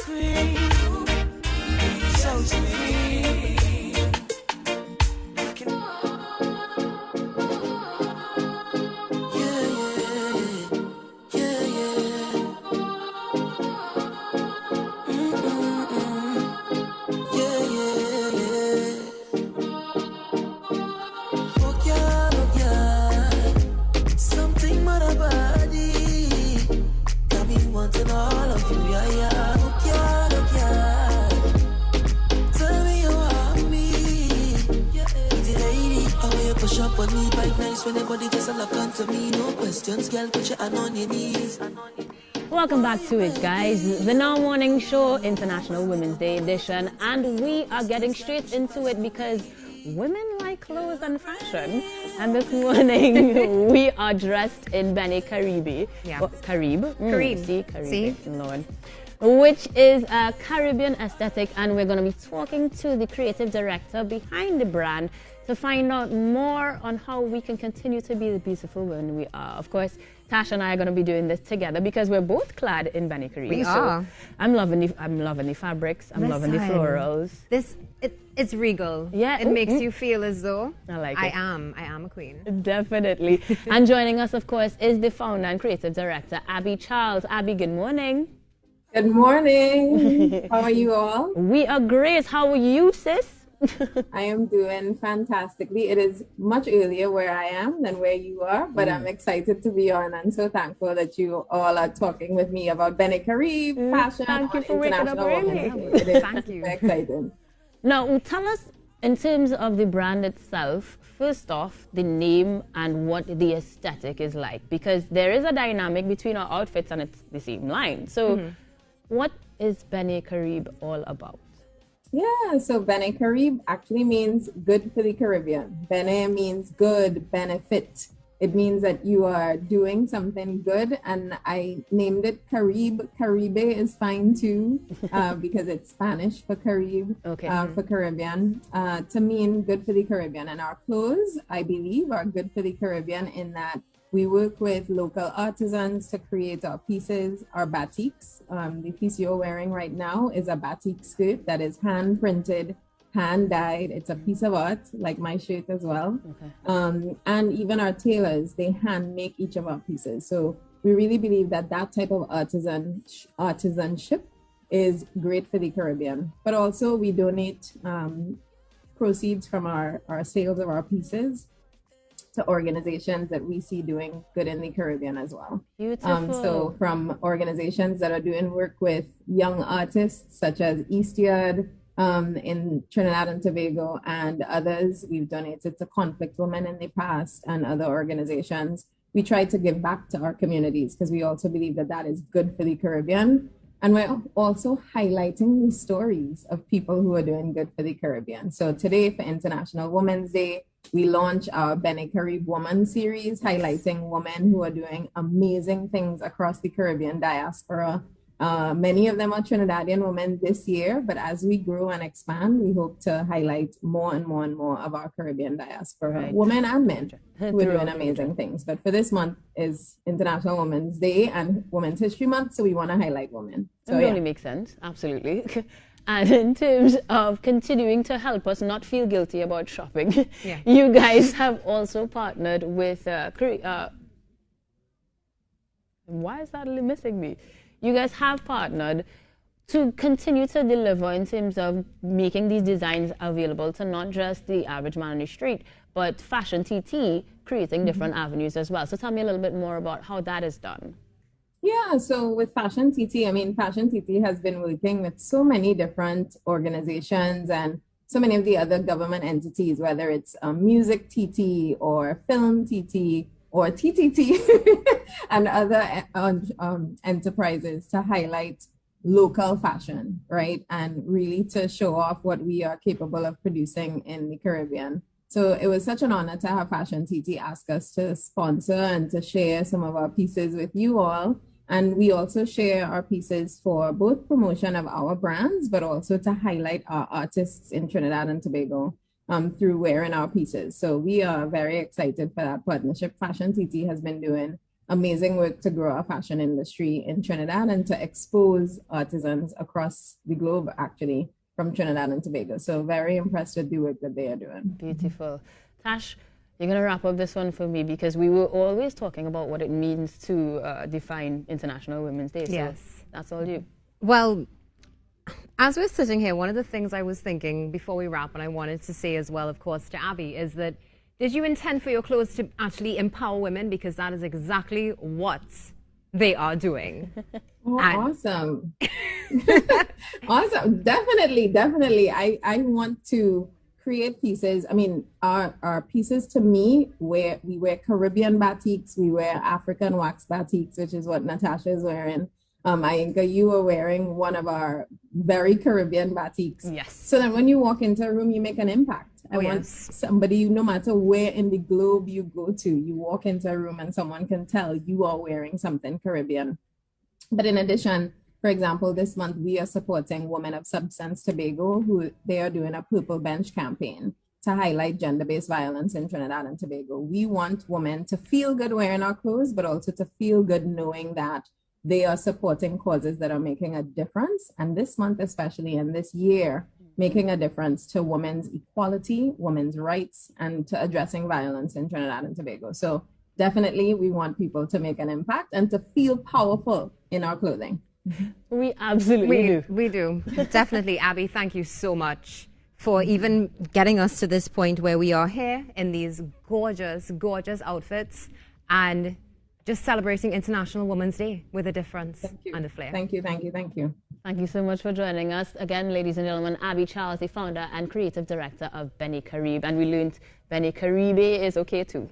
Sweet, so sweet. Yeah, yeah, yeah, yeah. Yeah, yeah, yeah. Oh yeah. Something about a body got me wanting all of you, yeah, yeah. Oh yeah. Tell me you want me, yeah. Pretty lady, how you push up on me, bite nice when everybody just a look onto me. No questions, girl, put your hand on your knees. Welcome back to it, guys. The Now Morning Show, International Women's Day edition, and we are getting straight into it because women like clothes and fashion. And this morning, we are dressed in Bene Caribe. Yeah. Caribe? Caribe. See, Caribe. See? Lord. Which is a Caribbean aesthetic, and we're going to be talking to the creative director behind the brand to find out more on how we can continue to be the beautiful women we are. Of course, Tash and I are going to be doing this together because we're both clad in Bene Caribe. We are. I'm loving the fabrics. I'm loving the Listen, florals. It's regal. Yeah. It makes you feel as though I like I it. am a queen. Definitely. And joining us, of course, is the founder and creative director, Abby Charles. Abby, good morning. Good morning. How are you all? We are great. How are you, sis? I am doing fantastically. It is much earlier where I am than where you are, but I'm excited to be on and so thankful that you all are talking with me about Bene Caribe, fashion, Thank you on for waking up International early. Women's Day. It is Thank you. super exciting. Now, tell us, in terms of the brand itself, first off, the name and what the aesthetic is like, because there is a dynamic between our outfits and it's the same line. So, what is Bene Caribe all about? Yeah, so Bene Caribe actually means good for the Caribbean. Bene means good, benefit. It means that you are doing something good, and I named it Caribe. Caribe is fine too, because it's Spanish for Caribe, Okay. for Caribbean, to mean good for the Caribbean. And our clothes, I believe, are good for the Caribbean in that we work with local artisans to create our pieces, our batiks. The piece you're wearing right now is a batik skirt that is hand printed, hand dyed. It's a piece of art, like my shirt as well. Okay. And even our tailors, they hand make each of our pieces. So we really believe that that type of artisanship is great for the Caribbean. But also we donate proceeds from our sales of our pieces to organizations that we see doing good in the Caribbean as well. Beautiful. So from organizations that are doing work with young artists such as Eastiad in Trinidad and Tobago and others, we've donated to Conflict Women in the past and other organizations. We try to give back to our communities because we also believe that that is good for the Caribbean. And we're also highlighting the stories of people who are doing good for the Caribbean. So today for International Women's Day, we launch our Bene Caribe Woman series, highlighting women who are doing amazing things across the Caribbean diaspora. Many of them are Trinidadian women this year, but as we grow and expand, we hope to highlight more and more and more of our Caribbean diaspora, women and men who are doing amazing things. But for this month is International Women's Day and Women's History Month, so we want to highlight women. So That only makes sense, absolutely. And in terms of continuing to help us not feel guilty about shopping, Yeah. you guys have also partnered with, why is that missing me? You guys have partnered to continue to deliver in terms of making these designs available to not just the average man on the street, but Fashion TT creating different avenues as well. So tell me a little bit more about how that is done. Yeah, so with Fashion TT, I mean, Fashion TT has been working with so many different organizations and so many of the other government entities, whether it's Music TT or Film TT or TTT and other enterprises to highlight local fashion, right? And really to show off what we are capable of producing in the Caribbean. So it was such an honor to have Fashion TT ask us to sponsor and to share some of our pieces with you all. And we also share our pieces for both promotion of our brands, but also to highlight our artists in Trinidad and Tobago through wearing our pieces. So we are very excited for that partnership. Fashion TT has been doing amazing work to grow our fashion industry in Trinidad and to expose artisans across the globe, actually, from Trinidad and Tobago. So very impressed with the work that they are doing. Beautiful. Tash, you're going to wrap up this one for me because we were always talking about what it means to define International Women's Day. So Yes. that's all you. Well, as we're sitting here, one of the things I was thinking before we wrap, and I wanted to say as well, of course, to Abby, is that did you intend for your clothes to actually empower women? Because that is exactly what they are doing. Oh, awesome. Awesome. Definitely. I want to create pieces. I mean, our pieces to me, where we wear Caribbean batiks, we wear African wax batiks, which is what Natasha is wearing. Ayinka, you were wearing one of our very Caribbean batiks. Yes. So that when you walk into a room, you make an impact. I want somebody, no matter where in the globe you go to, you walk into a room and someone can tell you are wearing something Caribbean. But in addition, for example, this month we are supporting Women of Substance Tobago, who they are doing a Purple Bench campaign to highlight gender-based violence in Trinidad and Tobago. We want women to feel good wearing our clothes, but also to feel good knowing that they are supporting causes that are making a difference. And this month, especially, and this year, making a difference to women's equality, women's rights, and to addressing violence in Trinidad and Tobago. So definitely, we want people to make an impact and to feel powerful in our clothing. We absolutely do. We do. Definitely, Abby, thank you so much for even getting us to this point where we are here in these gorgeous, gorgeous outfits and just celebrating International Women's Day with a difference and a flair. Thank you. Thank you so much for joining us. Again, ladies and gentlemen, Abby Charles, the founder and creative director of Benny Carib. And we learned Benny Caribe is okay too.